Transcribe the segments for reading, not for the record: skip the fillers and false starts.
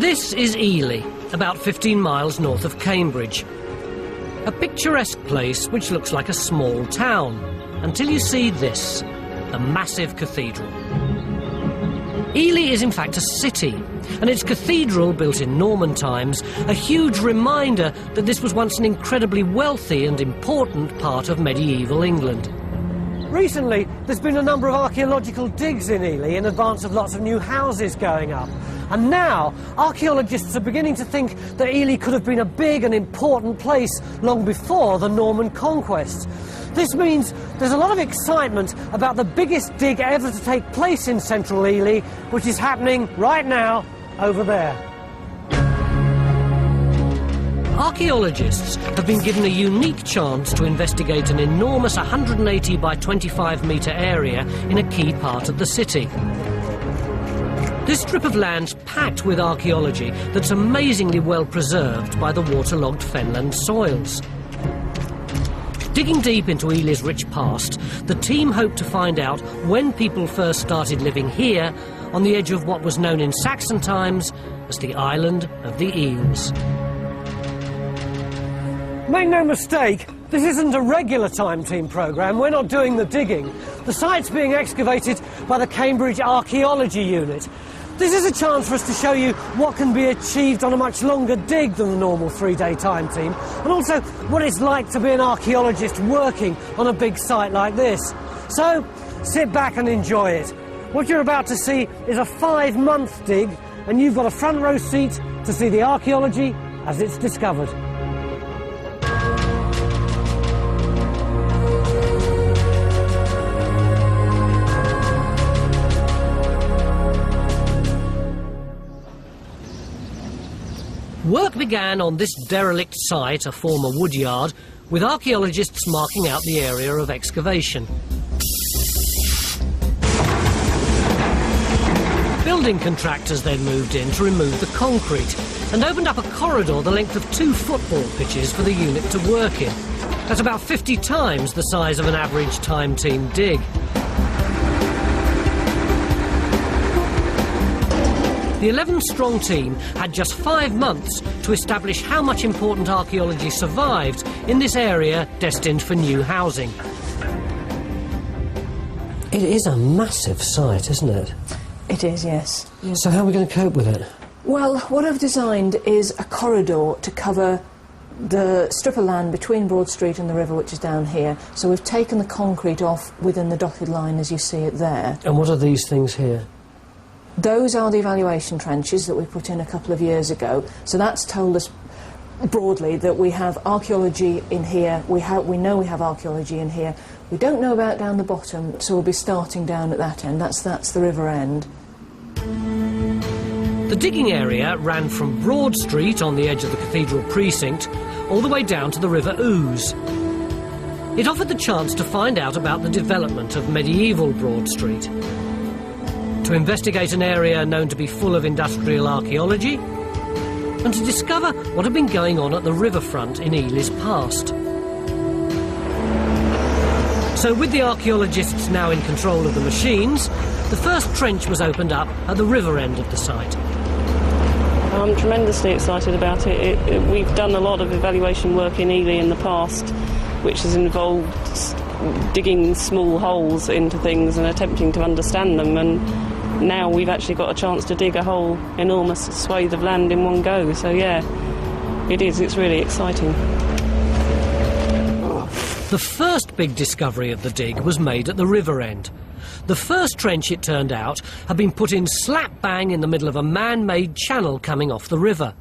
This is Ely, about 15 miles north of Cambridge. A picturesque place which looks like a small town, until you see this, the massive cathedral. Ely is in fact a city, and its cathedral, built in Norman times, a huge reminder that this was once an incredibly wealthy and important part of medieval England. Recently, there's been a number of archaeological digs in Ely in advance of lots of new houses going up. And now, archaeologists are beginning to think that Ely could have been a big and important place long before the Norman conquest. This means there's a lot of excitement about the biggest dig ever to take place in central Ely, which is happening right now over there. Archaeologists have been given a unique chance to investigate an enormous 180 by 25 metre area in a key part of the city. This strip of land's packed with archaeology that's amazingly well preserved by the waterlogged fenland soils. Digging deep into Ely's rich past, the team hoped to find out when people first started living here on the edge of what was known in Saxon times as the island of the Eels. Make no mistake, this isn't a regular time team programme. We're not doing the digging. The site's being excavated by the Cambridge Archaeology Unit. This is a chance for us to show you what can be achieved on a much longer dig than the normal 3-day time team, and also what it's like to be an archaeologist working on a big site like this. So, sit back and enjoy it. What you're about to see is a 5-month dig, and you've got a front row seat to see the archaeology as it's discovered. Work began on this derelict site, a former woodyard, with archaeologists marking out the area of excavation. Building contractors then moved in to remove the concrete and opened up a corridor the length of 2 football pitches for the unit to work in. That's about 50 times the size of an average time team dig. The 11-strong team had just 5 months to establish how much important archaeology survived in this area destined for new housing. It is a massive site, isn't it? It is, yes. So how are we going to cope with it? Well, what I've designed is a corridor to cover the strip of land between Broad Street and the river, which is down here. So we've taken the concrete off within the dotted line as you see it there. And what are these things here? Those are the evaluation trenches that we put in a couple of years ago. So that's told us broadly that we have archaeology in here. We know we have archaeology in here. We don't know about down the bottom, so we'll be starting down at that end. That's the river end. The digging area ran from Broad Street on the edge of the cathedral precinct all the way down to the River Ouse. It offered the chance to find out about the development of medieval Broad Street, to investigate an area known to be full of industrial archaeology, and to discover what had been going on at the riverfront in Ely's past. So with the archaeologists now in control of the machines, the first trench was opened up at the river end of the site. I'm tremendously excited about it. We've done a lot of evaluation work in Ely in the past, which has involved digging small holes into things and attempting to understand them, and now we've actually got a chance to dig a whole enormous swathe of land in one go. So yeah, it's really exciting. The first big discovery of the dig was made at the river end. The first trench, it turned out, had been put in slap bang in the middle of a man-made channel coming off the river.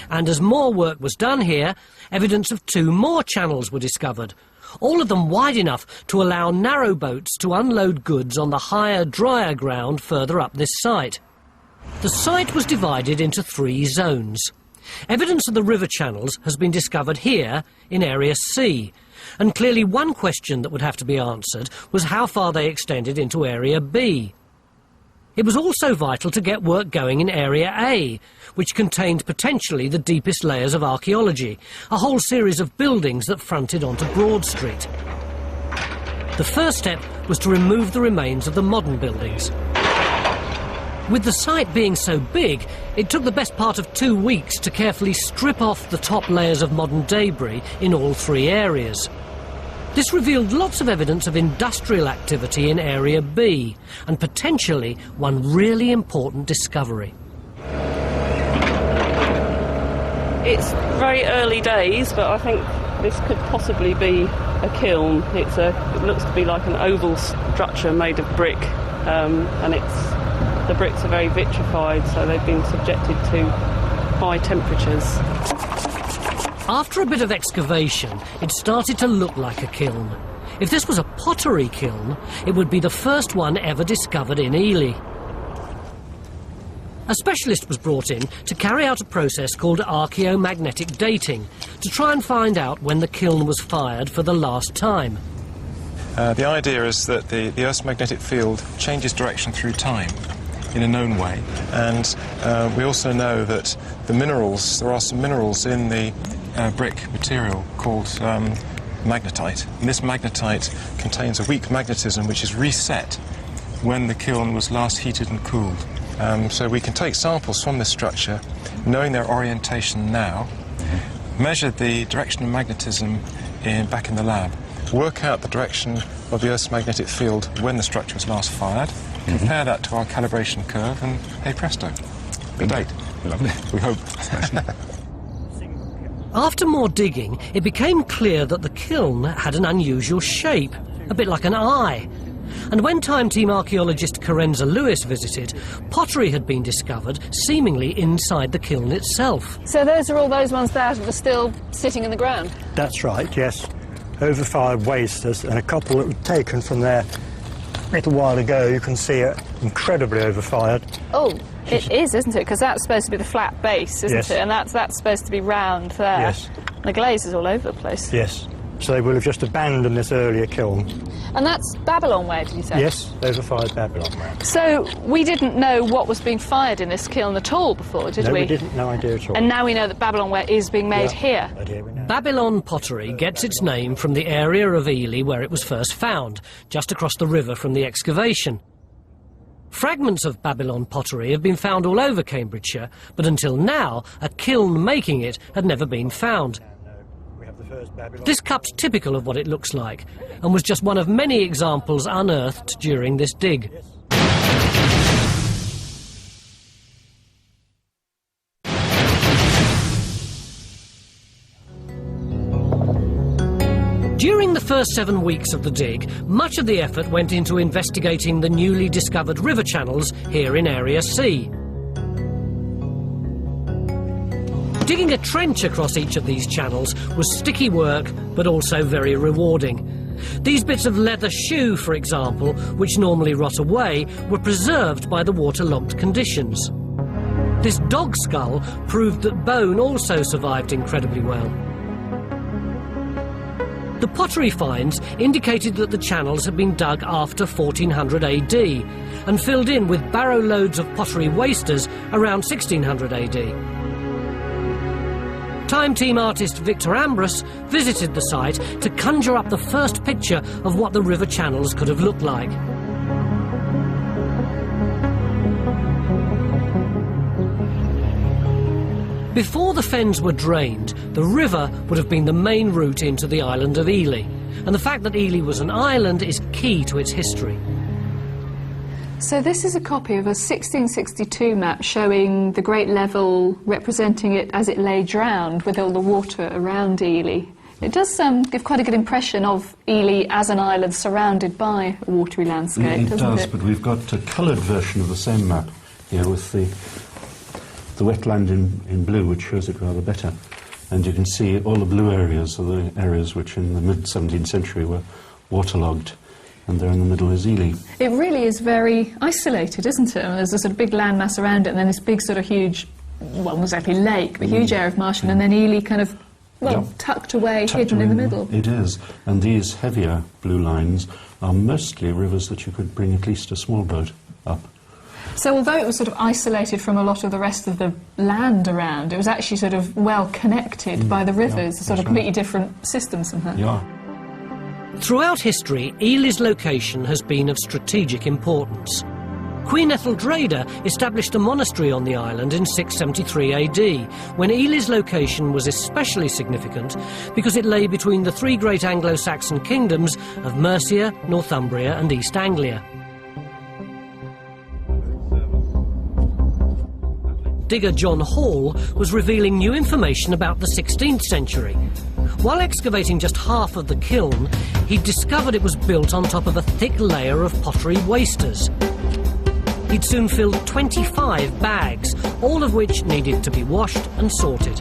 And as more work was done here, evidence of 2 more channels were discovered, all of them wide enough to allow narrow boats to unload goods on the higher, drier ground further up this site. The site was divided into 3 zones. Evidence of the river channels has been discovered here in Area C, and clearly one question that would have to be answered was how far they extended into Area B. It was also vital to get work going in Area A, which contained potentially the deepest layers of archaeology, a whole series of buildings that fronted onto Broad Street. The first step was to remove the remains of the modern buildings. With the site being so big, it took the best part of 2 weeks to carefully strip off the top layers of modern debris in all 3 areas. This revealed lots of evidence of industrial activity in Area B, and potentially one really important discovery. It's very early days, but I think this could possibly be a kiln. It looks to be like an oval structure made of brick, and the bricks are very vitrified, so they've been subjected to high temperatures. After a bit of excavation, it started to look like a kiln. If this was a pottery kiln, it would be the first one ever discovered in Ely. A specialist was brought in to carry out a process called archaeomagnetic dating to try and find out when the kiln was fired for the last time. The idea is that the Earth's magnetic field changes direction through time in a known way, and we also know that there are some minerals in the brick material called magnetite, and this magnetite contains a weak magnetism which is reset when the kiln was last heated and cooled. So we can take samples from this structure, knowing their orientation now, measure the direction of magnetism back in the lab, work out the direction of the Earth's magnetic field when the structure was last fired, compare that to our calibration curve, and hey presto, good date. Lovely. We hope. After more digging, it became clear that the kiln had an unusual shape, a bit like an eye. And when Time Team archaeologist Carenza Lewis visited, pottery had been discovered, seemingly inside the kiln itself. So those are all those ones there that are still sitting in the ground? That's right, yes. Overfired wasters, and a couple that were taken from there a little while ago. You can see it incredibly overfired. Oh, it is, isn't it? Because that's supposed to be the flat base, isn't Yes. it? And that's supposed to be round there. Yes. The glaze is all over the place. Yes. So they will have just abandoned this earlier kiln. And that's Babylon ware, did you say? Yes, overfired Babylon ware. So we didn't know what was being fired in this kiln at all before, did No, we? we didn't, no idea at all. And now we know that Babylon ware is being made Yeah, here. right here we know. Babylon pottery gets its name from the area of Ely where it was first found, just across the river from the excavation. Fragments of Babylon pottery have been found all over Cambridgeshire, but until now, a kiln making it had never been found. We have the first Babylon. This cup's typical of what it looks like, and was just one of many examples unearthed during this dig. During the first 7 weeks of the dig, much of the effort went into investigating the newly discovered river channels here in Area C. Digging a trench across each of these channels was sticky work, but also very rewarding. These bits of leather shoe, for example, which normally rot away, were preserved by the waterlogged conditions. This dog skull proved that bone also survived incredibly well. The pottery finds indicated that the channels had been dug after 1400 AD and filled in with barrow loads of pottery wasters around 1600 AD. Time Team artist Victor Ambrus visited the site to conjure up the first picture of what the river channels could have looked like. Before the fens were drained, the river would have been the main route into the island of Ely, and the fact that Ely was an island is key to its history. So this is a copy of a 1662 map showing the Great Level, representing it as it lay drowned with all the water around Ely. It does give quite a good impression of Ely as an island surrounded by a watery landscape, doesn't it? But we've got a coloured version of the same map here with the wetland in blue, which shows it rather better. And you can see all the blue areas are the areas which in the mid-17th century were waterlogged, and there in the middle is Ely. It really is very isolated, isn't it? There's a sort of big landmass around it, and then this big sort of huge, well, not exactly lake, but huge area of marshland, and then Ely kind of, well, tucked away, hidden in the middle. It is, and these heavier blue lines are mostly rivers that you could bring at least a small boat up. So although it was sort of isolated from a lot of the rest of the land around, it was actually sort of well connected by the rivers, sort of completely different systems somehow. Yeah. Throughout history, Ely's location has been of strategic importance. Queen Etheldreda established a monastery on the island in 673 AD, when Ely's location was especially significant because it lay between the three great Anglo-Saxon kingdoms of Mercia, Northumbria and East Anglia. Digger John Hall was revealing new information about the 16th century. While excavating just half of the kiln, he discovered it was built on top of a thick layer of pottery wasters. He'd soon filled 25 bags, all of which needed to be washed and sorted.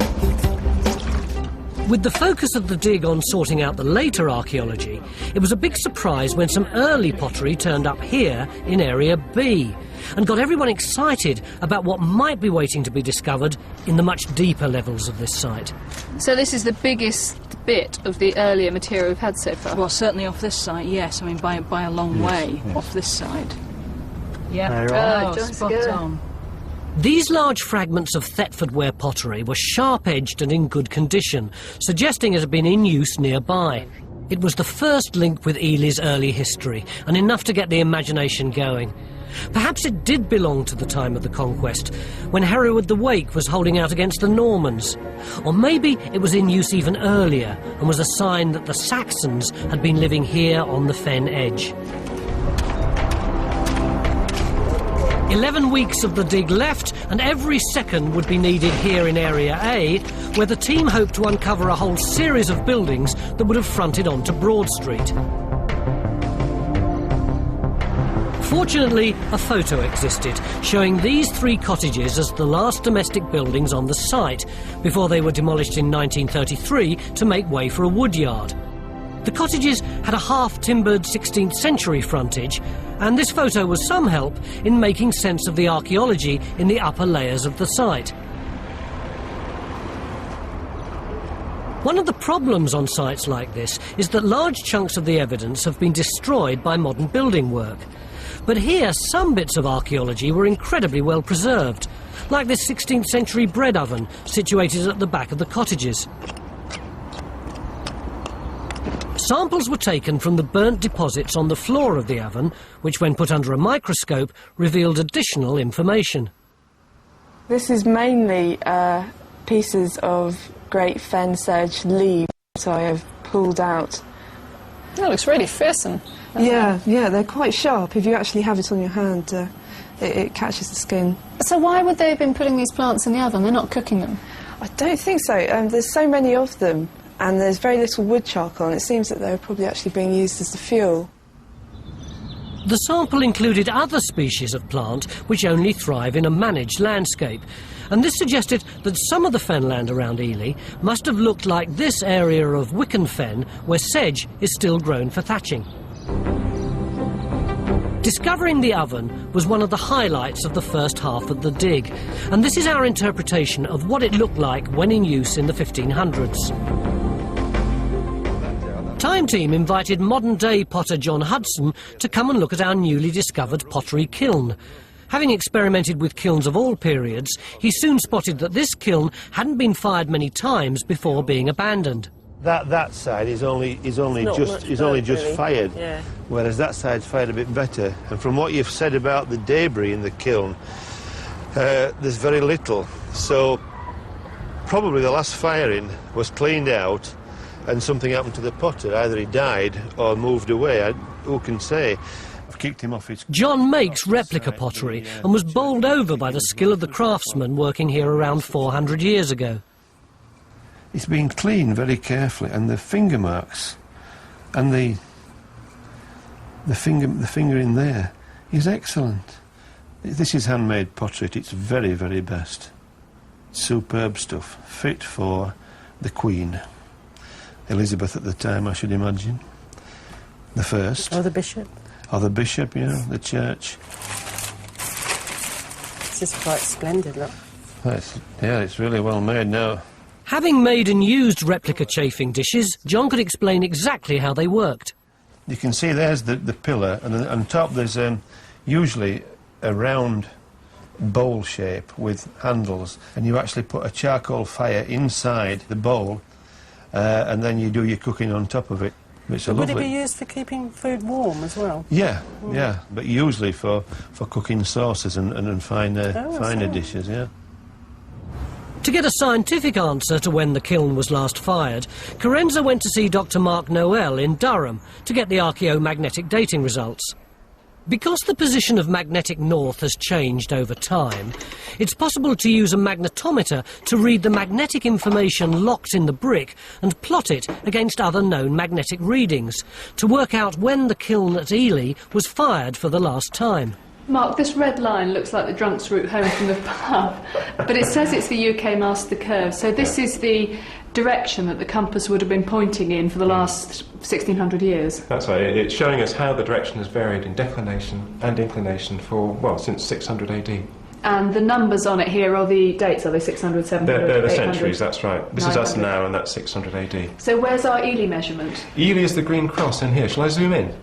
With the focus of the dig on sorting out the later archaeology, it was a big surprise when some early pottery turned up here in Area B and got everyone excited about what might be waiting to be discovered in the much deeper levels of this site. So this is the biggest bit of the earlier material we've had so far? Well, certainly off this site, yes. I mean, by a long way off this side. Yeah. Spot on. These large fragments of Thetford ware pottery were sharp-edged and in good condition, suggesting it had been in use nearby. It was the first link with Ely's early history, and enough to get the imagination going. Perhaps it did belong to the time of the conquest, when Hereward the Wake was holding out against the Normans. Or maybe it was in use even earlier, and was a sign that the Saxons had been living here on the fen edge. 11 weeks of the dig left, and every second would be needed here in Area A, where the team hoped to uncover a whole series of buildings that would have fronted onto Broad Street. Fortunately, a photo existed, showing these three cottages as the last domestic buildings on the site, before they were demolished in 1933 to make way for a woodyard. The cottages had a half-timbered 16th century frontage, and this photo was some help in making sense of the archaeology in the upper layers of the site. One of the problems on sites like this is that large chunks of the evidence have been destroyed by modern building work. But here, some bits of archaeology were incredibly well preserved, like this 16th century bread oven situated at the back of the cottages. Samples were taken from the burnt deposits on the floor of the oven, which when put under a microscope revealed additional information. This is mainly pieces of great fen sedge leaves I have pulled out. That looks really fearsome. Yeah, they're quite sharp. If you actually have it on your hand, it catches the skin. So why would they have been putting these plants in the oven? They're not cooking them? I don't think so. There's so many of them, and there's very little wood charcoal, and it seems that they're probably actually being used as the fuel. The sample included other species of plant which only thrive in a managed landscape, and this suggested that some of the fenland around Ely must have looked like this area of Wicken Fen, where sedge is still grown for thatching. Discovering the oven was one of the highlights of the first half of the dig, and this is our interpretation of what it looked like when in use in the 1500s. Time Team invited modern-day potter John Hudson to come and look at our newly discovered pottery kiln. Having experimented with kilns of all periods, he soon spotted that this kiln hadn't been fired many times before being abandoned. That side is only just fired, whereas that side's fired a bit better. And from what you've said about the debris in the kiln, there's very little. So probably the last firing was cleaned out and something happened to the potter. Either he died or moved away. Who can say? I've kicked him off his... John makes replica pottery and was bowled over by the skill of the craftsmen working here around 400 years ago. It's been cleaned very carefully, and the finger marks and the finger in there is excellent. This is handmade pottery at its very, very best. Superb stuff, fit for the Queen. Elizabeth at the time, I should imagine. The first. Or the bishop. Or the bishop, yeah, the church. This is quite splendid, look. Yeah, it's really well made now. Having made and used replica chafing dishes, John could explain exactly how they worked. You can see there's the pillar, and on top there's usually a round bowl shape with handles, and you actually put a charcoal fire inside the bowl, and then you do your cooking on top of it. It's Would it be used for keeping food warm as well? Yeah, yeah, but usually for cooking sauces and finer dishes, yeah. To get a scientific answer to when the kiln was last fired, Carenza went to see Dr. Mark Noel in Durham to get the archaeomagnetic dating results. Because the position of magnetic north has changed over time, it's possible to use a magnetometer to read the magnetic information locked in the brick and plot it against other known magnetic readings to work out when the kiln at Ely was fired for the last time. Mark, this red line looks like the drunk's route home from the pub, but it says it's the UK master curve, so this is the direction that the compass would have been pointing in for the last 1600 years. That's right. It's showing us how the direction has varied in declination and inclination for, well, since 600 AD. And the numbers on it here are the dates, are they 600, 700, They're the 800? centuries, that's right. This 900. is us now, and that's 600 AD. So where's our Ely measurement? Ely is the green cross in here. Shall I zoom in?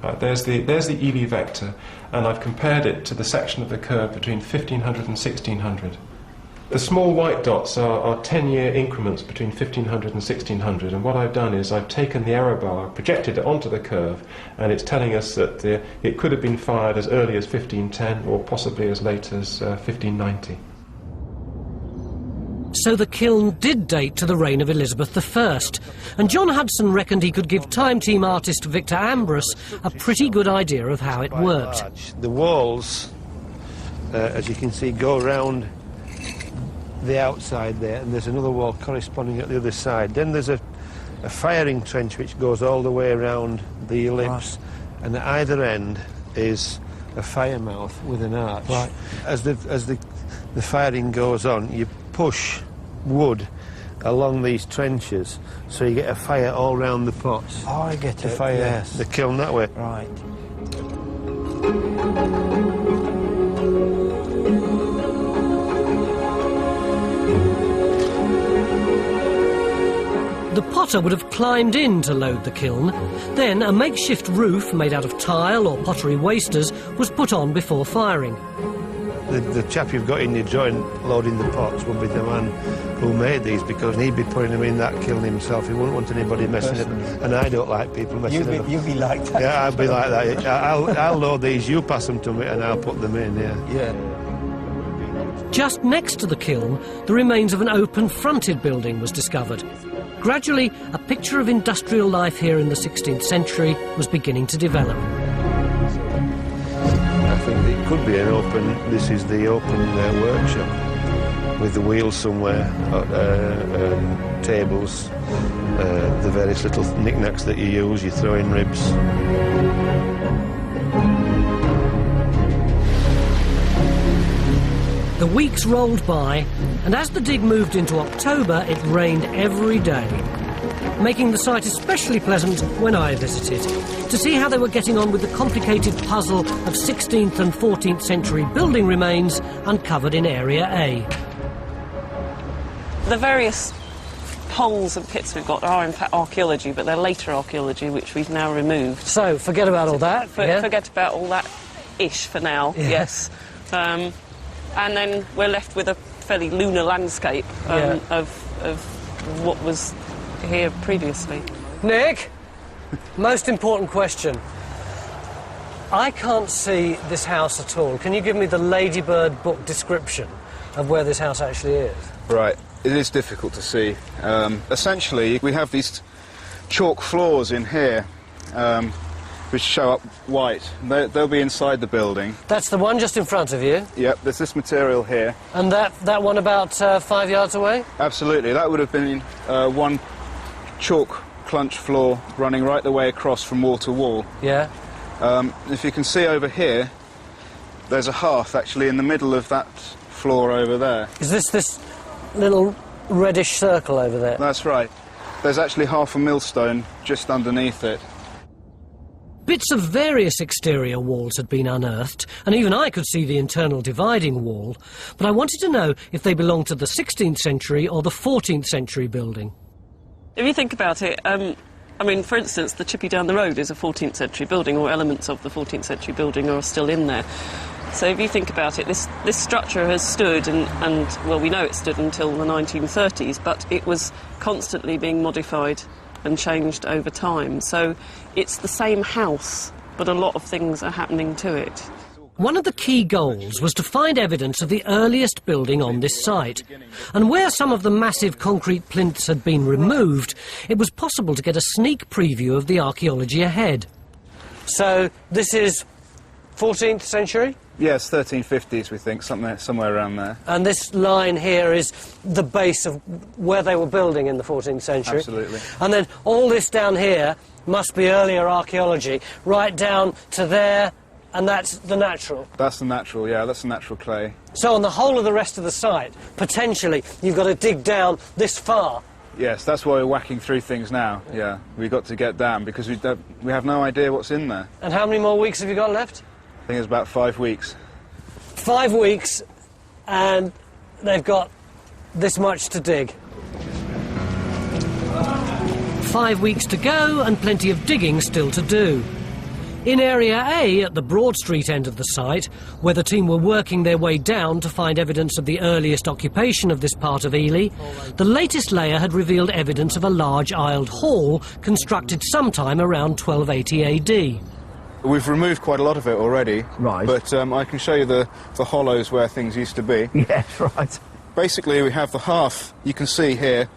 Right, there's the Ely vector, and I've compared it to the section of the curve between 1500 and 1600. The small white dots are 10-year increments between 1500 and 1600, and what I've done is I've taken the error bar, projected it onto the curve, and it's telling us that it could have been fired as early as 1510 or possibly as late as 1590. So the kiln did date to the reign of Elizabeth I, and John Hudson reckoned he could give Time Team artist Victor Ambrose a pretty good idea of how it worked. The walls, as you can see, go round the outside there, and there's another wall corresponding at the other side. Then there's a firing trench which goes all the way around the ellipse, and at either end is a fire mouth with an arch. Right. As the firing goes on, you push wood along these trenches, so you get a fire all round the pots. Oh, I get to it. fire Yes. the kiln that way. Right. The potter would have climbed in to load the kiln. Then a makeshift roof made out of tile or pottery wasters was put on before firing. The chap you've got in your drawing loading the pots would be the man who made these, because he'd be putting them in that kiln himself. He wouldn't want anybody messing up, and I don't like people messing up. You'd be like that. Yeah, I'd be like that. I'll load these, you pass them to me, and I'll put them in, yeah. Just next to the kiln, the remains of an open-fronted building was discovered. Gradually, a picture of industrial life here in the 16th century was beginning to develop. I think it could be an open, this is the open workshop, with the wheels somewhere, tables, the various little knickknacks that you use, you throw in ribs. The weeks rolled by, and as the dig moved into October, it rained every day, making the site especially pleasant when I visited, to see how they were getting on with the complicated puzzle of 16th and 14th century building remains uncovered in Area A. The various holes and pits we've got are in fact archaeology, but they're later archaeology, which we've now removed. So, forget about all that. Forget about all that-ish for now, yes. And then we're left with a fairly lunar landscape of what was here previously. Nick, most important question. I can't see this house at all. Can you give me the Ladybird book description of where this house actually is? Right, it is difficult to see. Essentially, we have these chalk floors in here, which show up white. They'll be inside the building. That's the one just in front of you? Yep, there's this material here. And that one about 5 yards away? Absolutely, that would have been one chalk clunch floor running right the way across from wall to wall. Yeah. If you can see over here, there's a hearth actually in the middle of that floor over there. Is this little reddish circle over there? That's right. There's actually half a millstone just underneath it. Bits of various exterior walls had been unearthed, and even I could see the internal dividing wall, but I wanted to know if they belonged to the 16th century or the 14th century building. If you think about it, I mean, for instance, the chippy down the road is a 14th century building, or elements of the 14th century building are still in there. So if you think about it, this structure has stood, and well, we know it stood until the 1930s, but it was constantly being modified and changed over time. So it's the same house, but a lot of things are happening to it. One of the key goals was to find evidence of the earliest building on this site. And where some of the massive concrete plinths had been removed, it was possible to get a sneak preview of the archaeology ahead. So this is 14th century? Yes, 1350s, we think, somewhere around there. And this line here is the base of where they were building in the 14th century? Absolutely. And then all this down here must be earlier archaeology, right down to there, and that's the natural? That's the natural, yeah, that's the natural clay. So on the whole of the rest of the site, potentially, you've got to dig down this far? Yes, that's why we're whacking through things now, yeah. We've got to get down, because we have no idea what's in there. And how many more weeks have you got left? I think it's about 5 weeks. 5 weeks, and they've got this much to dig. 5 weeks to go and plenty of digging still to do. In Area A, at the Broad Street end of the site, where the team were working their way down to find evidence of the earliest occupation of this part of Ely, the latest layer had revealed evidence of a large aisled hall constructed sometime around 1280 AD. We've removed quite a lot of it already, right. But I can show you the hollows where things used to be. Yes, right. Basically, we have the hearth, you can see here,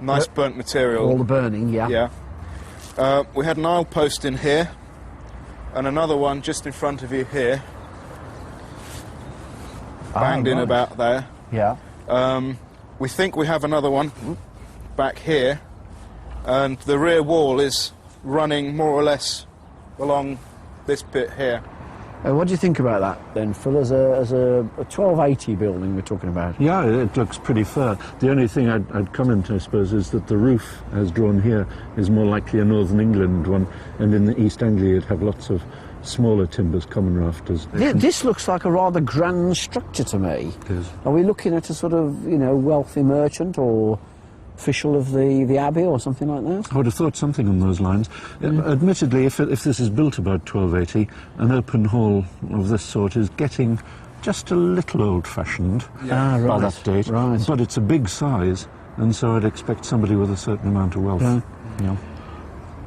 nice burnt material. All the burning, yeah. Yeah. We had an aisle post in here, and another one just in front of you here. Banged in about there. Yeah. We think we have another one back here, and the rear wall is running more or less along this bit here. What do you think about that then, Phil, as a 1280 building we're talking about? Yeah, it looks pretty fair. The only thing I'd comment, I suppose, is that the roof, as drawn here, is more likely a Northern England one, and in the East Anglia you'd have lots of smaller timbers, common rafters. This looks like a rather grand structure to me. It is. Are we looking at a sort of, you know, wealthy merchant or official of the Abbey or something like that? I would have thought something on those lines. Admittedly, if this is built about 1280, an open hall of this sort is getting just a little old-fashioned by that date. Right. But it's a big size, and so I'd expect somebody with a certain amount of wealth. Yeah.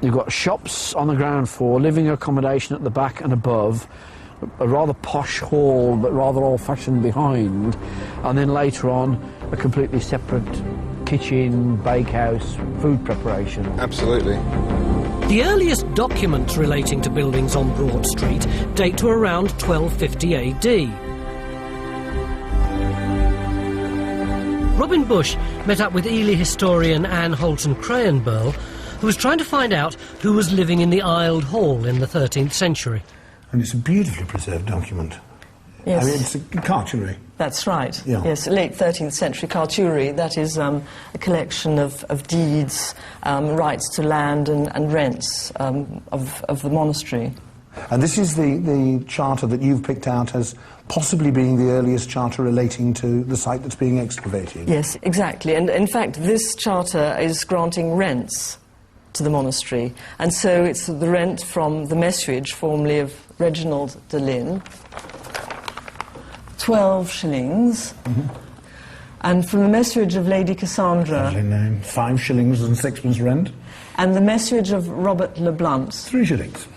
You've got shops on the ground floor, living accommodation at the back and above, a rather posh hall but rather old-fashioned behind, and then later on a completely separate kitchen, bakehouse, food preparation. Absolutely. The earliest documents relating to buildings on Broad Street date to around 1250 AD. Robin Bush met up with Ely historian Anne Holton-Crayenburl, who was trying to find out who was living in the aisled hall in the 13th century. And it's a beautifully preserved document. Yes. I mean, it's a cartoury. That's right. Yeah. Yes, late 13th century cartoury. That is a collection of deeds, rights to land and rents of the monastery. And this is the charter that you've picked out as possibly being the earliest charter relating to the site that's being excavated. Yes, exactly. And in fact, this charter is granting rents to the monastery. And so it's the rent from the messuage, formerly of Reginald de Lynn, 12 shillings. And from the messuage of Lady Cassandra, Lovely name. 5 shillings and 6pence rent. and the messuage of Robert le Blunt. 3 shillings.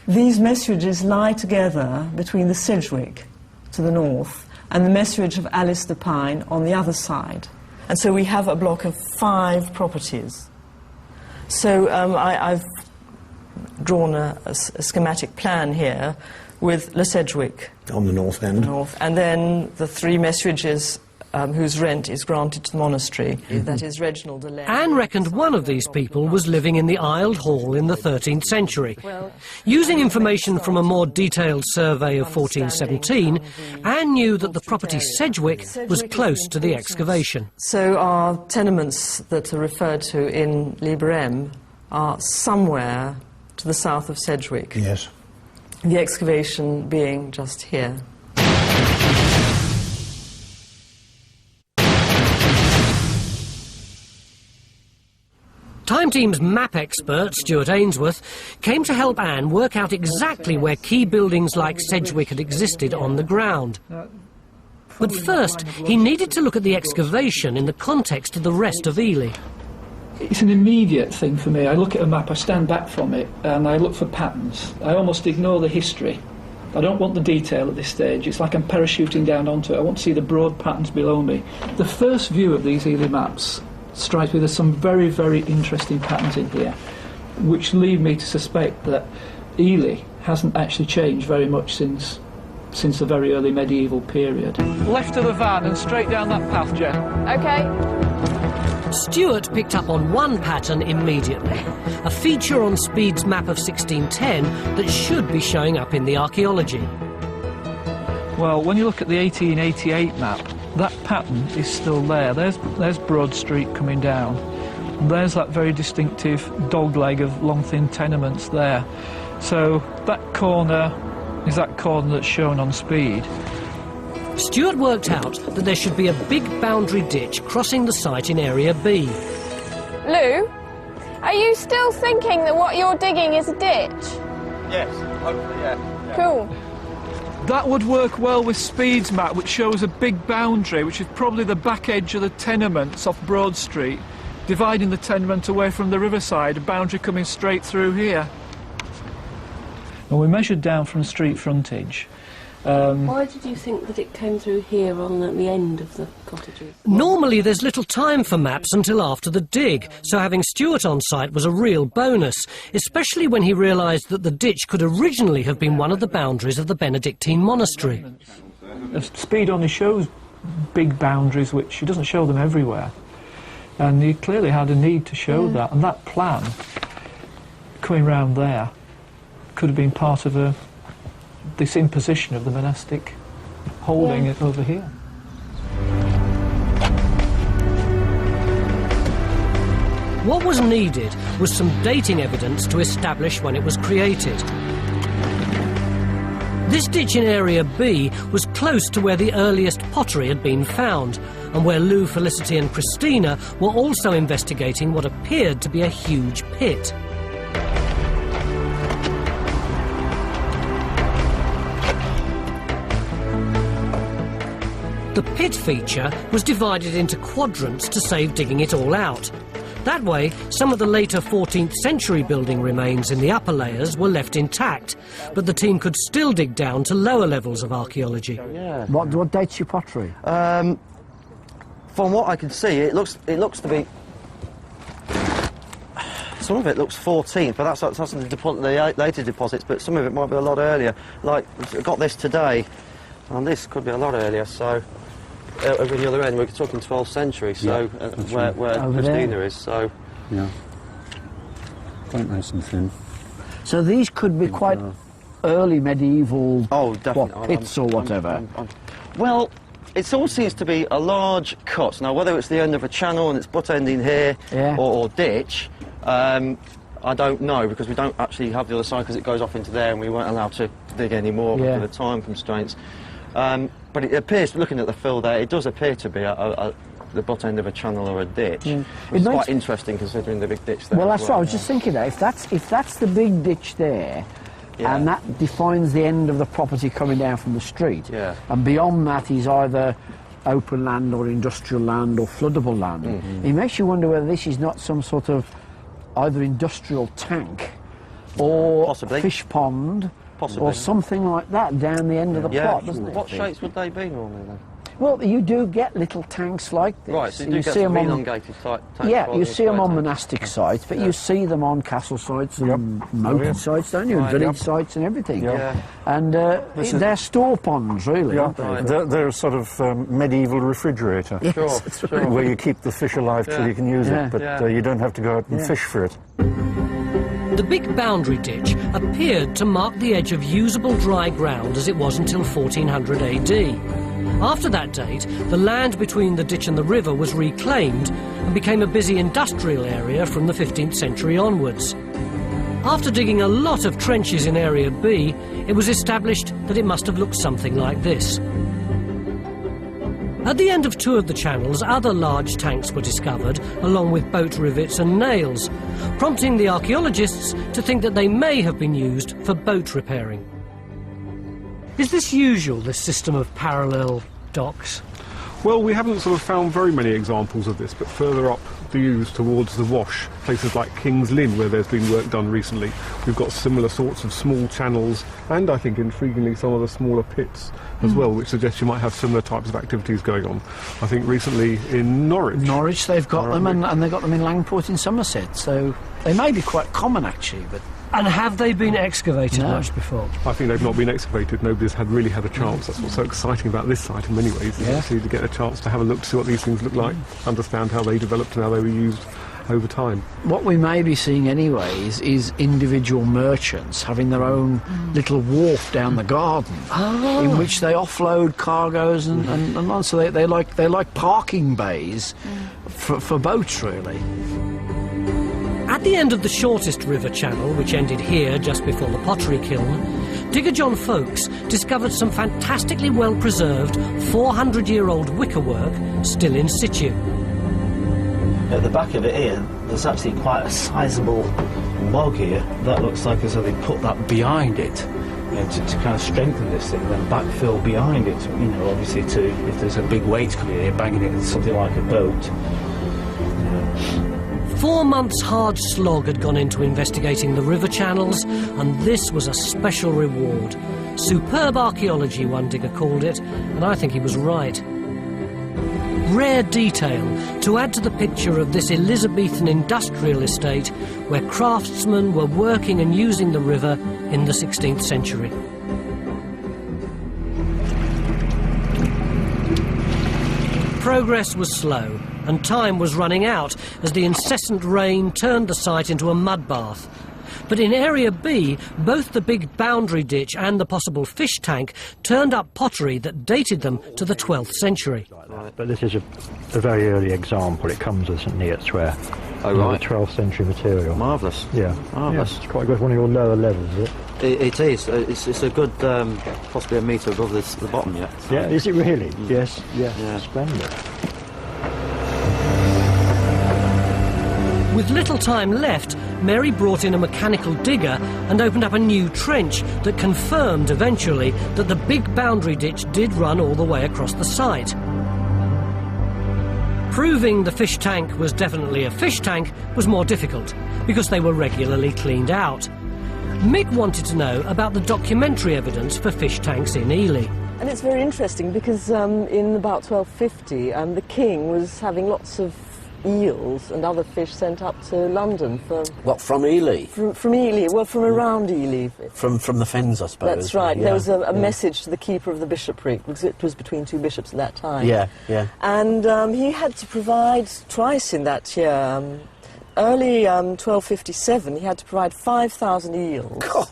These messuages lie together between the Sedgwick to the north and the messuage of Alice de Pine on the other side. And so we have a block of 5 properties. So I've drawn a schematic plan here with Le Sedgwick on the north end. And then the 3 messuages whose rent is granted to the monastery. That is Reginald de Lynn. Anne reckoned one of these people was living in the aisled hall in the 13th century. Using information from a more detailed survey of 1417, Anne knew that the property Sedgwick was close to the excavation. So our tenements that are referred to in Liber M are somewhere to the south of Sedgwick. Yes. The excavation being just here. Time Team's map expert, Stuart Ainsworth, came to help Anne work out exactly where key buildings like Sedgwick had existed on the ground. But first, he needed to look at the excavation in the context of the rest of Ely. it's an immediate thing for me. I look at a map, I stand back from it, and I look for patterns. I almost ignore the history. I don't want the detail at this stage. It's like I'm parachuting down onto it. I want to see the broad patterns below me. The first view of these Ely maps strikes me there's some very, very interesting patterns in here, which lead me to suspect that Ely hasn't actually changed very much since the very early medieval period. Left of the van and straight down that path, Jen. OK. Stuart picked up on one pattern immediately, a feature on Speed's map of 1610 that should be showing up in the archaeology. Well, when you look at the 1888 map, that pattern is still there. There's Broad Street coming down. There's that very distinctive dogleg of long, thin tenements there. So that corner is that corner that's shown on Speed. Stuart worked out that there should be a big boundary ditch crossing the site in Area B. Lou, are you still thinking that what you're digging is a ditch? Yes, hopefully, yeah. Cool. That would work well with Speed's map, which shows a big boundary, which is probably the back edge of the tenements off Broad Street, dividing the tenement away from the riverside, a boundary coming straight through here. And we measured down from street frontage. Why did you think that it came through here on at the end of the cottages? Normally there's little time for maps until after the dig, so having Stuart on site was a real bonus, especially when he realised that the ditch could originally have been one of the boundaries of the Benedictine monastery. Speed only shows big boundaries, which he doesn't show them everywhere. And he clearly had a need to show that, and that plan, coming round there, could have been part of this imposition of the monastic holding it over here. What was needed was some dating evidence to establish when it was created. This ditch in Area B was close to where the earliest pottery had been found, and where Lou, Felicity and Christina were also investigating what appeared to be a huge pit. The pit feature was divided into quadrants to save digging it all out. That way, some of the later 14th century building remains in the upper layers were left intact, but the team could still dig down to lower levels of archaeology. Yeah. What dates your pottery? From what I can see, it looks to be. Some of it looks 14th, but that's the later deposits. But some of it might be a lot earlier. Like I got this today, and this could be a lot earlier. So. Over the other end, we're talking 12th century, so where Christina is, so... Yeah. Quite nice and thin. So these could be quite early medieval definitely. Pits or whatever? Well, it all seems to be a large cut. Now, whether it's the end of a channel and it's butt ending here or ditch, I don't know, because we don't actually have the other side because it goes off into there and we weren't allowed to dig any more because of the time constraints. But it appears, looking at the fill there, it does appear to be the butt end of a channel or a ditch. It's quite interesting considering the big ditch there. Well, that's what I was just thinking that. If that's the big ditch there, and that defines the end of the property coming down from the street, and beyond that is either open land or industrial land or floodable land, it makes you wonder whether this is not some sort of either industrial tank or fish pond. Possibly. Or something like that down the end of the plot, doesn't it? What shapes would they be normally then? Well, you do get little tanks like this. Right, so you get some elongated type tanks. Yeah, you see them on monastic sites, but you see them on castle sites and moated sites, don't you, and village sites and everything. And they're store ponds, really, aren't they? They're sort of medieval refrigerator. Yes, where you keep the fish alive till you can use it, but you don't have to go out and fish for it. The big boundary ditch appeared to mark the edge of usable dry ground as it was until 1400 AD. After that date, the land between the ditch and the river was reclaimed and became a busy industrial area from the 15th century onwards. After digging a lot of trenches in Area B, it was established that it must have looked something like this. At the end of two of the channels, other large tanks were discovered, along with boat rivets and nails, prompting the archaeologists to think that they may have been used for boat repairing. Is this usual, this system of parallel docks? Well, we haven't sort of found very many examples of this, but further up views towards the Wash, places like King's Lynn, where there's been work done recently. We've got similar sorts of small channels, and I think, intriguingly, some of the smaller pits as well, which suggests you might have similar types of activities going on. I think recently in Norwich... they've got them, and they've got them in Langport in Somerset, so they may be quite common, actually, but... And have they been excavated much before? I think they've not been excavated. Nobody's really had a chance. That's what's so exciting about this site in many ways, is actually to get a chance to have a look to see what these things look like, understand how they developed and how they were used over time. What we may be seeing anyways is individual merchants having their own little wharf down the garden in which they offload cargoes and so they like parking bays for boats, really. At the end of the shortest river channel, which ended here just before the pottery kiln, digger John Folkes discovered some fantastically well-preserved 400-year-old wickerwork still in situ. At the back of it here, there's actually quite a sizable log here. That looks like as though they put that behind it, to kind of strengthen this thing, then backfill behind it, obviously if there's a big weight coming here, banging it into something like a boat. 4 months' hard slog had gone into investigating the river channels, and this was a special reward. Superb archaeology, one digger called it, and I think he was right. Rare detail to add to the picture of this Elizabethan industrial estate where craftsmen were working and using the river in the 16th century. Progress was slow, and time was running out as the incessant rain turned the site into a mud bath. But in Area B, both the big boundary ditch and the possible fish tank turned up pottery that dated them to the 12th century. But this is a very early example. It comes as St Neots ware. Oh, right. 12th century material. Marvellous. Yeah. Marvellous. Yeah, it's quite good, one of your lower levels, is it? It is. It's a good, possibly a metre above the bottom yet. Yeah, is it really? Yes, yeah. Splendid. With little time left, Mary brought in a mechanical digger and opened up a new trench that confirmed eventually that the big boundary ditch did run all the way across the site. Proving the fish tank was definitely a fish tank was more difficult because they were regularly cleaned out. Mick wanted to know about the documentary evidence for fish tanks in Ely. And it's very interesting because in about 1250 the king was having lots of eels and other fish sent up to London for... What, from Ely? From Ely, well, from around Ely. From the Fens, I suppose. That's right. Yeah. There was a message to the keeper of the bishopric, because it was between two bishops at that time. Yeah. And he had to provide twice in that year. Early 1257, he had to provide 5,000 eels.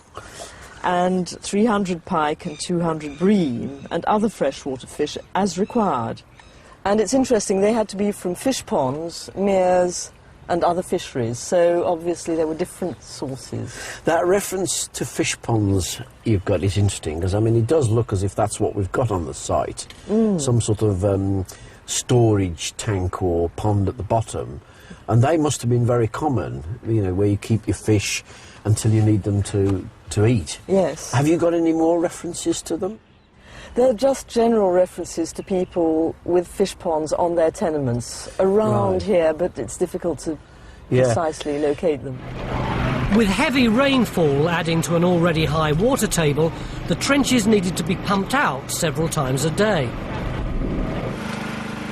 And 300 pike and 200 bream and other freshwater fish as required. And it's interesting, they had to be from fish ponds, meres and other fisheries, so obviously there were different sources. That reference to fish ponds you've got is interesting, because, I mean, it does look as if that's what we've got on the site. Some sort of storage tank or pond at the bottom. And they must have been very common, where you keep your fish until you need them to eat. Yes. Have you got any more references to them? They're just general references to people with fish ponds on their tenements around here, but it's difficult to precisely locate them. With heavy rainfall adding to an already high water table, the trenches needed to be pumped out several times a day.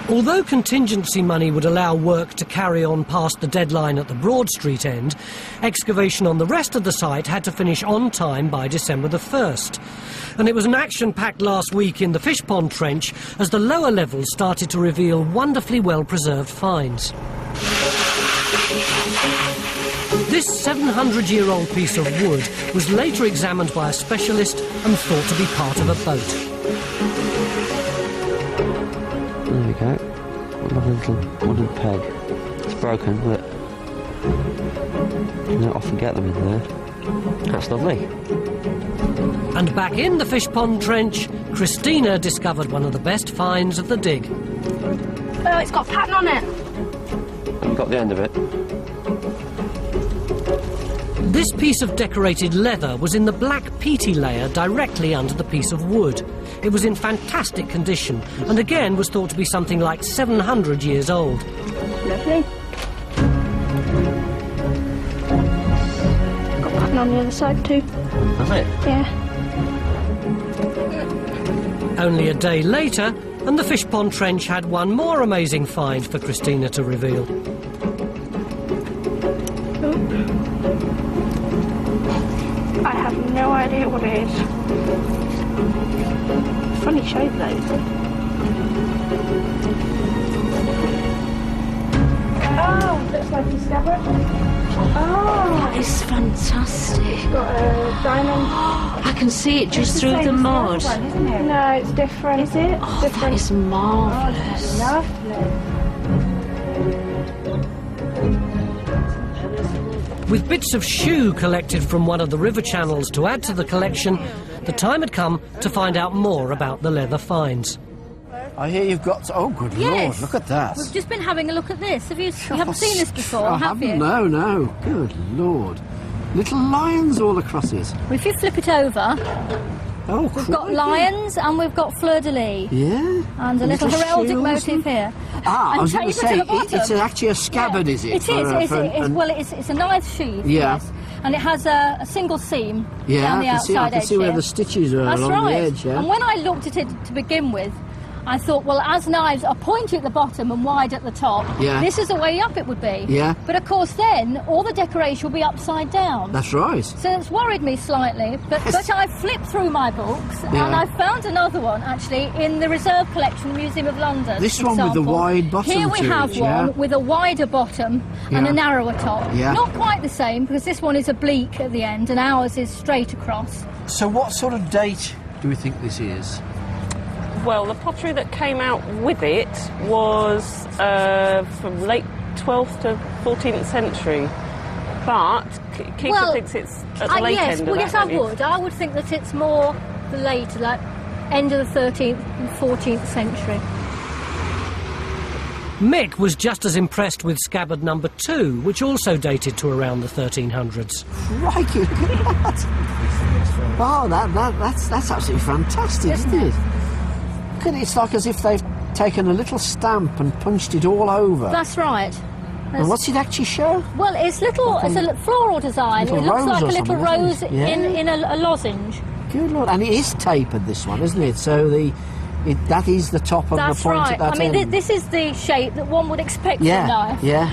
Although contingency money would allow work to carry on past the deadline at the Broad Street end, excavation on the rest of the site had to finish on time by December the 1st. And it was an action-packed last week in the fish pond trench as the lower levels started to reveal wonderfully well-preserved finds. This 700-year-old piece of wood was later examined by a specialist and thought to be part of a boat. There we go. Another little wooden peg. It's broken, but you don't often get them in there. That's lovely. And back in the fish pond trench, Christina discovered one of the best finds of the dig. Oh, it's got a pattern on it. I've got the end of it. This piece of decorated leather was in the black peaty layer directly under the piece of wood. It was in fantastic condition and again was thought to be something like 700 years old. Lovely. collection on the other side too. Has it? Yeah. Only a day later, and the fish pond trench had one more amazing find for Christina to reveal. I have no idea what it is. Funny shape though. Oh, looks like a scabbard. Oh, That is fantastic. it's got a diamond. I can see it just through the mud. No, it's different. Is it? Oh, that is marvellous. Lovely. With bits of shoe collected from one of the river channels to add to the collection, the time had come to find out more about the leather finds. I hear you've got... Oh, good Yes. Lord, look at that. We've just been having a look at this. You haven't seen this before, I have you? haven't, no. Good Lord. Little lions all across it. Well, if you flip it over, Oh, we've got lions and we've got fleur-de-lis. Yeah. And a little heraldic shields motif and- here. Ah, And I was going to tapered say, the bottom. it's actually a scabbard, is it? It is. It's a knife sheath. Yeah. Yes. And it has a single seam Yeah, down the I outside can edge see where here. the stitches are That's along right. the edge, yeah. And when I looked at it to begin with, I thought, well, as knives are pointy at the bottom and wide at the top, Yeah. this is the way up it would be. Yeah. But of course then, all the decoration will be upside down. That's right. So it's worried me slightly, but I flipped through my books Yeah. and I found another one actually in the Reserve Collection, Museum of London. This one with the example. wide bottom Here we to have it, one yeah. with a wider bottom and Yeah. a narrower top. Yeah. Not quite the same because this one is oblique at the end and ours is straight across. So what sort of date do we think this is? Well, the pottery that came out with it was from late 12th to 14th century. But Keeper thinks it's at the late end of that, yes, don't you? I would think that it's more the late, like end of the 13th and 14th century. Mick was just as impressed with scabbard number 2, which also dated to around the 1300s. Crikey, look at that! Oh, that's absolutely fantastic, isn't it? Look at it, it's like as if they've taken a little stamp and punched it all over. That's right. And what's it actually show? Well, it's it's a floral design. little It looks rose like or a little something, rose doesn't it? Yeah. in a lozenge. Good Lord, and it is tapered, this one, isn't it? So that is the top of That's the point right. at that I mean, end. this is the shape that one would expect from a knife. Yeah.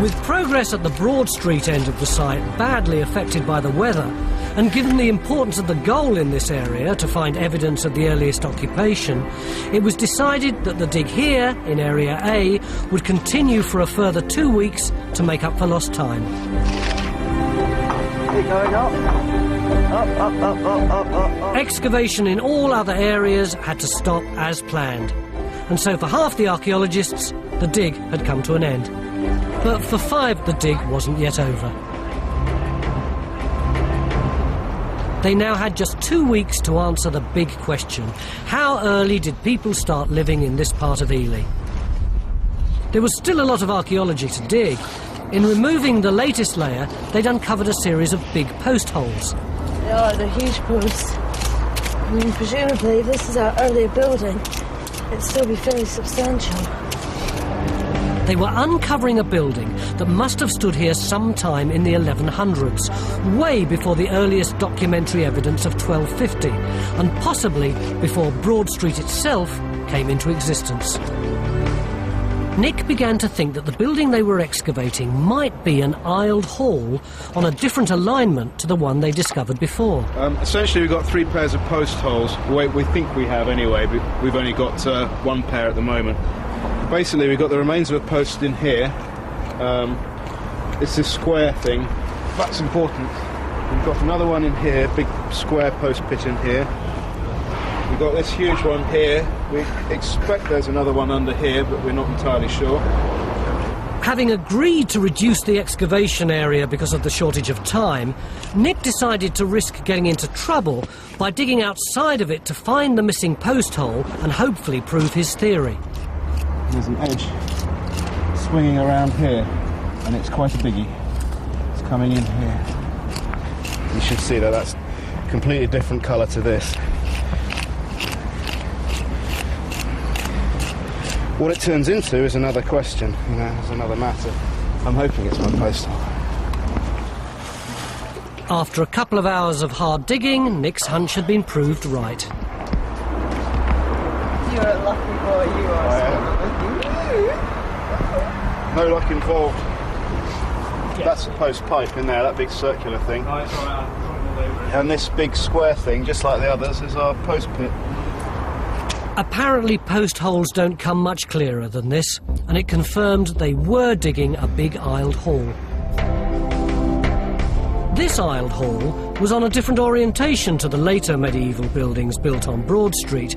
With progress at the Broad Street end of the site badly affected by the weather, and given the importance of the goal in this area to find evidence of the earliest occupation, it was decided that the dig here, in Area A, would continue for a further 2 weeks to make up for lost time. Keep going up. Up. Excavation in all other areas had to stop as planned, and so for half the archaeologists, the dig had come to an end. But for 5, the dig wasn't yet over. They now had just 2 weeks to answer the big question: how early did people start living in this part of Ely? There was still a lot of archaeology to dig. In removing the latest layer, they'd uncovered a series of big post holes. They are, they're huge posts. I mean, presumably, if this is our earlier building, it'd still be fairly substantial. They were uncovering a building that must have stood here sometime in the 1100s, way before the earliest documentary evidence of 1250, and possibly before Broad Street itself came into existence. Nick began to think that the building they were excavating might be an aisled hall on a different alignment to the one they discovered before. Essentially, we've got 3 pairs of post holes. We think we have anyway, but we've only got 1 pair at the moment. Basically, we've got the remains of a post in here. It's this square thing. That's important. We've got another one in here, big square post pit in here. We've got this huge one here. We expect there's another one under here, but we're not entirely sure. Having agreed to reduce the excavation area because of the shortage of time, Nick decided to risk getting into trouble by digging outside of it to find the missing post hole and hopefully prove his theory. There's an edge swinging around here, and it's quite a biggie. It's coming in here. You should see that that's a completely different colour to this. What it turns into is another question, you know, is another matter. I'm hoping it's my post hole. After a couple of hours of hard digging, Nick's hunch had been proved right. You're a lucky boy, you are. No luck involved. That's the post pipe in there, that big circular thing. And this big square thing, just like the others, is our post pit. Apparently post holes don't come much clearer than this, and it confirmed they were digging a big aisled hall. This aisled hall was on a different orientation to the later medieval buildings built on Broad Street.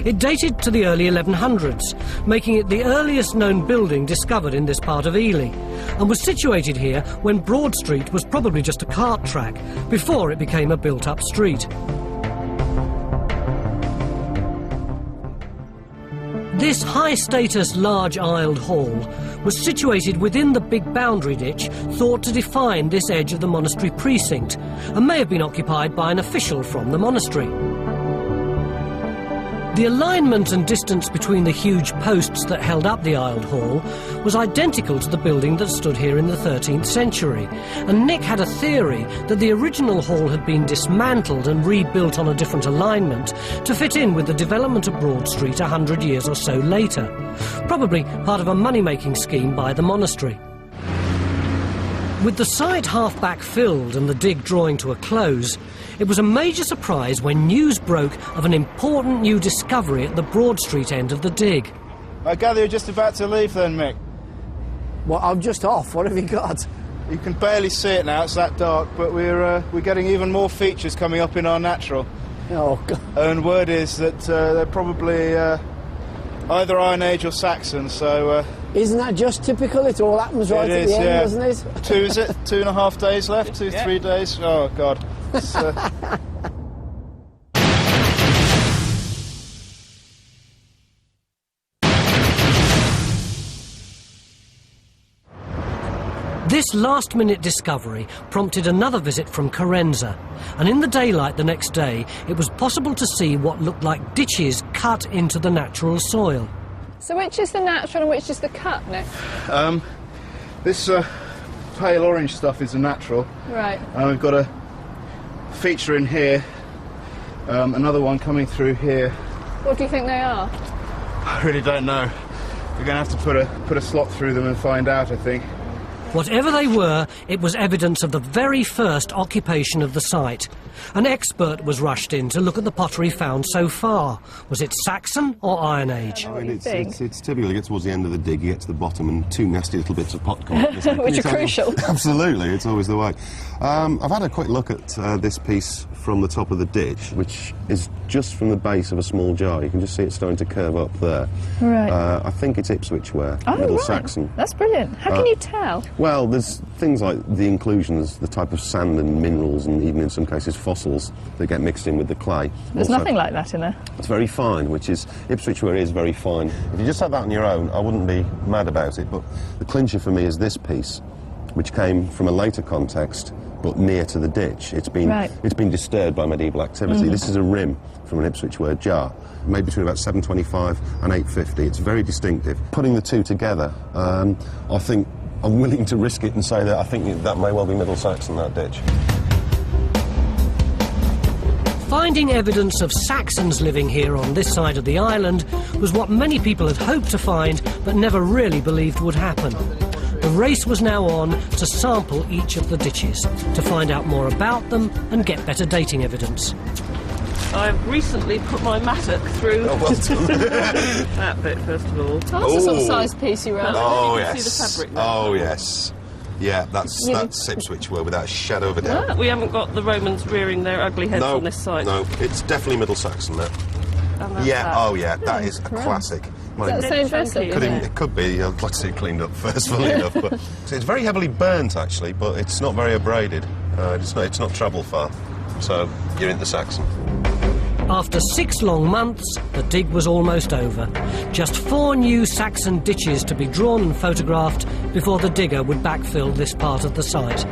It dated to the early 1100s, making it the earliest known building discovered in this part of Ely, and was situated here when Broad Street was probably just a cart track, before it became a built-up street. This high-status large aisled hall was situated within the big boundary ditch thought to define this edge of the monastery precinct, and may have been occupied by an official from the monastery. The alignment and distance between the huge posts that held up the aisled hall was identical to the building that stood here in the 13th century, and Nick had a theory that the original hall had been dismantled and rebuilt on a different alignment to fit in with the development of Broad Street 100 years or so later, probably part of a money-making scheme by the monastery. With the site half backfilled and the dig drawing to a close, it was a major surprise when news broke of an important new discovery at the Broad Street end of the dig. I gather you're just about to leave then, Mick? Well, I'm just off. What have you got? You can barely see it now, it's that dark, but we're getting even more features coming up in our natural. Oh, God. And word is that they're probably either Iron Age or Saxon, so... Isn't that just typical? It all happens right at the end, doesn't it? 2.5 days left? 3 days? Oh, God. This last-minute discovery prompted another visit from Carenza, and in the daylight the next day it was possible to see what looked like ditches cut into the natural soil. So which is the natural and which is the cut, Nick? This pale orange stuff is the natural. Right. And we've got a feature in here, another one coming through here. What do you think they are? I really don't know. We're going to have to put a slot through them and find out, I think. Whatever they were, it was evidence of the very first occupation of the site. An expert was rushed in to look at the pottery found so far. Was it Saxon or Iron Age? I mean, it's typical. You get towards the end of the dig, you get to the bottom, and two nasty little bits of popcorn. Which are crucial. Absolutely, it's always the way. I've had a quick look at this piece from the top of the ditch, which is just from the base of a small jar. You can just see it starting to curve up there. Right. I think it's Ipswich ware, Oh, Middle right. Saxon. That's brilliant. How can you tell? Well, there's things like the inclusions, the type of sand and minerals, and even in some cases fossils that get mixed in with the clay. There's Also, nothing like that in there. it's very fine, which is, Ipswich ware is very fine. If you just had that on your own, I wouldn't be mad about it, but the clincher for me is this piece, which came from a later context, but near to the ditch. It's been disturbed by medieval activity. This is a rim from an Ipswich ware jar, made between about 725 and 850. It's very distinctive. Putting the two together, I think I'm willing to risk it and say that I think that may well be Middle Saxon, that ditch. Finding evidence of Saxons living here on this side of the island was what many people had hoped to find but never really believed would happen. The race was now on to sample each of the ditches, to find out more about them and get better dating evidence. I've recently put my mattock through that bit, first of all. Oh, that's a sort of size piece you wrote. Oh, You can yes. see the fabric there. Oh, yes. Yeah, that's Ipswich ware without a shadow of a doubt. We haven't got the Romans rearing their ugly heads on this site. No, it's definitely Middle Saxon, that. That is a classic. Is that the same dressing? It could be. I'd like to see it cleaned up first, funnily enough. But, so it's very heavily burnt, actually, but it's not very abraded. It's not travelled far. So you're in the Saxon. After 6 long months, the dig was almost over. Just 4 new Saxon ditches to be drawn and photographed before the digger would backfill this part of the site.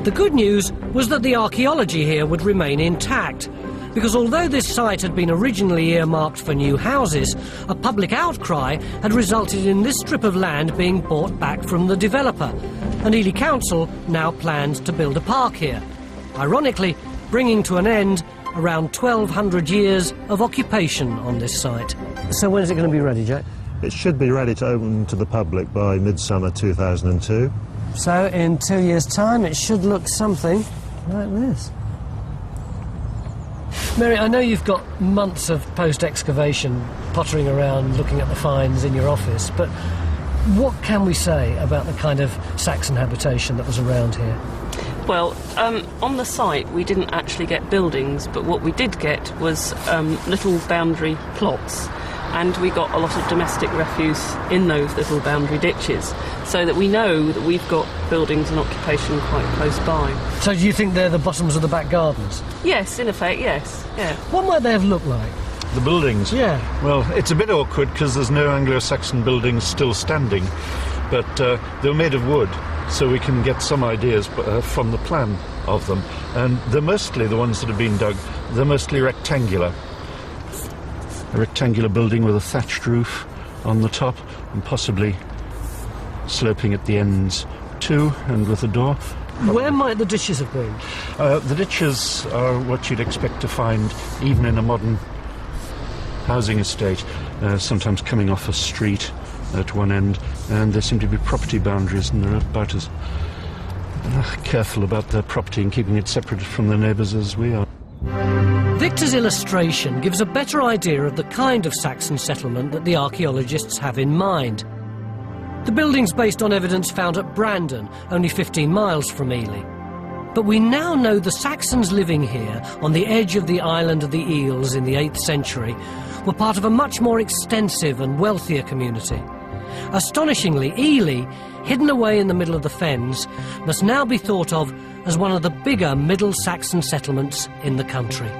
The good news was that the archaeology here would remain intact, because although this site had been originally earmarked for new houses, a public outcry had resulted in this strip of land being bought back from the developer, and Ely Council now plans to build a park here, ironically bringing to an end around 1,200 years of occupation on this site. So when is it going to be ready, Jack? It should be ready to open to the public by midsummer 2002. So in 2 years' time it should look something like this. Mary, I know you've got months of post-excavation pottering around looking at the finds in your office, but what can we say about the kind of Saxon habitation that was around here? Well, on the site we didn't actually get buildings, but what we did get was little boundary plots, and we got a lot of domestic refuse in those little boundary ditches, so that we know that we've got buildings and occupation quite close by. So do you think they're the bottoms of the back gardens? Yes, in effect, yes. Yeah. What might they have looked like? The buildings? Yeah. Well, it's a bit awkward because there's no Anglo-Saxon buildings still standing, but they're made of wood, so we can get some ideas from the plan of them. And they're mostly, the ones that have been dug, they're mostly rectangular. A rectangular building with a thatched roof on the top and possibly sloping at the ends too, and with a door. Where might the ditches have been? The ditches are what you'd expect to find even in a modern housing estate, sometimes coming off a street at one end, and there seem to be property boundaries, and they're about as careful about their property and keeping it separate from their neighbours as we are. Victor's illustration gives a better idea of the kind of Saxon settlement that the archaeologists have in mind. The building's based on evidence found at Brandon, only 15 miles from Ely. But we now know the Saxons living here, on the edge of the island of the Eels in the 8th century, were part of a much more extensive and wealthier community. Astonishingly, Ely, hidden away in the middle of the fens, must now be thought of as one of the bigger Middle Saxon settlements in the country.